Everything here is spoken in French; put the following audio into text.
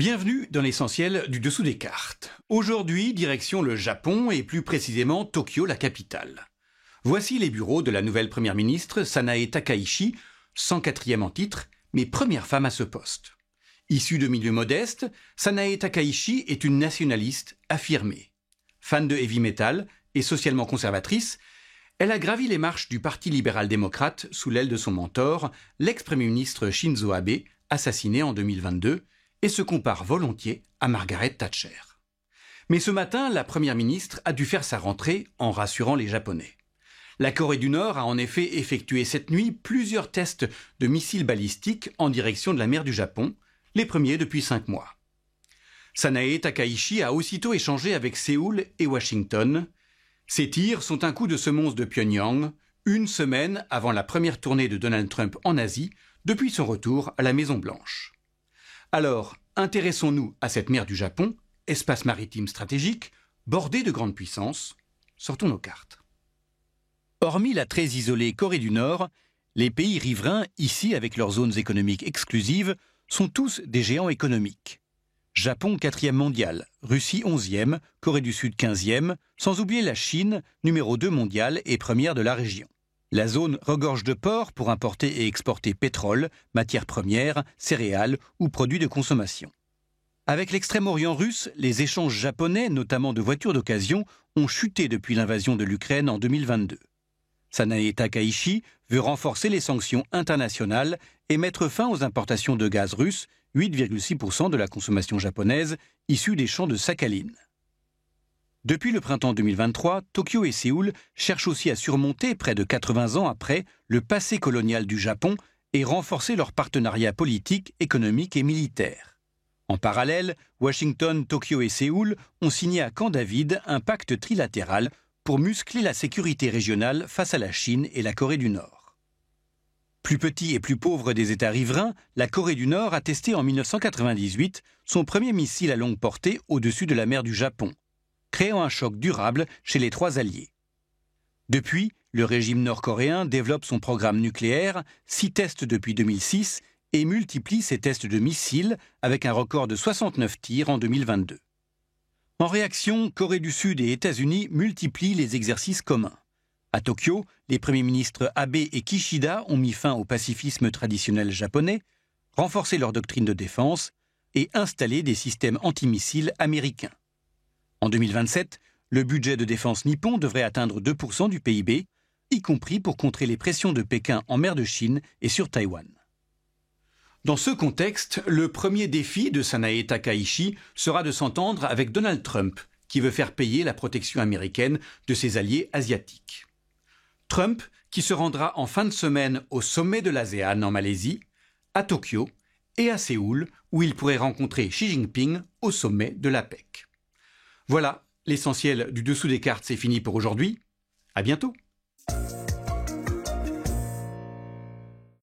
Bienvenue dans l'essentiel du dessous des cartes. Aujourd'hui, direction le Japon et plus précisément Tokyo, la capitale. Voici les bureaux de la nouvelle première ministre Sanae Takaichi, 104e en titre, mais première femme à ce poste. Issue de milieux modestes, Sanae Takaichi est une nationaliste affirmée. Fan de heavy metal et socialement conservatrice, elle a gravi les marches du Parti libéral-démocrate sous l'aile de son mentor, l'ex-premier ministre Shinzo Abe, assassiné en 2022, et se compare volontiers à Margaret Thatcher. Mais ce matin, la première ministre a dû faire sa rentrée en rassurant les Japonais. La Corée du Nord a en effet effectué cette nuit plusieurs tests de missiles balistiques en direction de la mer du Japon, les premiers depuis 5 mois. Sanae Takaichi a aussitôt échangé avec Séoul et Washington. Ces tirs sont un coup de semonce de Pyongyang, une semaine avant la première tournée de Donald Trump en Asie, depuis son retour à la Maison-Blanche. Alors, intéressons-nous à cette mer du Japon, espace maritime stratégique, bordé de grandes puissances. Sortons nos cartes. Hormis la très isolée Corée du Nord, les pays riverains, ici avec leurs zones économiques exclusives, sont tous des géants économiques. Japon 4e mondial, Russie 11e, Corée du Sud 15e, sans oublier la Chine, numéro 2 mondial et première de la région. La zone regorge de ports pour importer et exporter pétrole, matières premières, céréales ou produits de consommation. Avec l'extrême-orient russe, les échanges japonais, notamment de voitures d'occasion, ont chuté depuis l'invasion de l'Ukraine en 2022. Sanae Takaichi veut renforcer les sanctions internationales et mettre fin aux importations de gaz russe, 8,6% de la consommation japonaise, issue des champs de Sakhaline. Depuis le printemps 2023, Tokyo et Séoul cherchent aussi à surmonter, près de 80 ans après, le passé colonial du Japon et renforcer leur partenariat politique, économique et militaire. En parallèle, Washington, Tokyo et Séoul ont signé à Camp David un pacte trilatéral pour muscler la sécurité régionale face à la Chine et la Corée du Nord. Plus petit et plus pauvre des États riverains, la Corée du Nord a testé en 1998 son premier missile à longue portée au-dessus de la mer du Japon, créant un choc durable chez les 3 alliés. Depuis, le régime nord-coréen développe son programme nucléaire, 6 tests depuis 2006, et multiplie ses tests de missiles avec un record de 69 tirs en 2022. En réaction, Corée du Sud et États-Unis multiplient les exercices communs. À Tokyo, les premiers ministres Abe et Kishida ont mis fin au pacifisme traditionnel japonais, renforcé leur doctrine de défense et installé des systèmes antimissiles américains. En 2027, le budget de défense nippon devrait atteindre 2% du PIB, y compris pour contrer les pressions de Pékin en mer de Chine et sur Taïwan. Dans ce contexte, le premier défi de Sanae Takaichi sera de s'entendre avec Donald Trump, qui veut faire payer la protection américaine de ses alliés asiatiques. Trump, qui se rendra en fin de semaine au sommet de l'ASEAN en Malaisie, à Tokyo et à Séoul, où il pourrait rencontrer Xi Jinping au sommet de l'APEC. Voilà, l'essentiel du dessous des cartes, c'est fini pour aujourd'hui. À bientôt.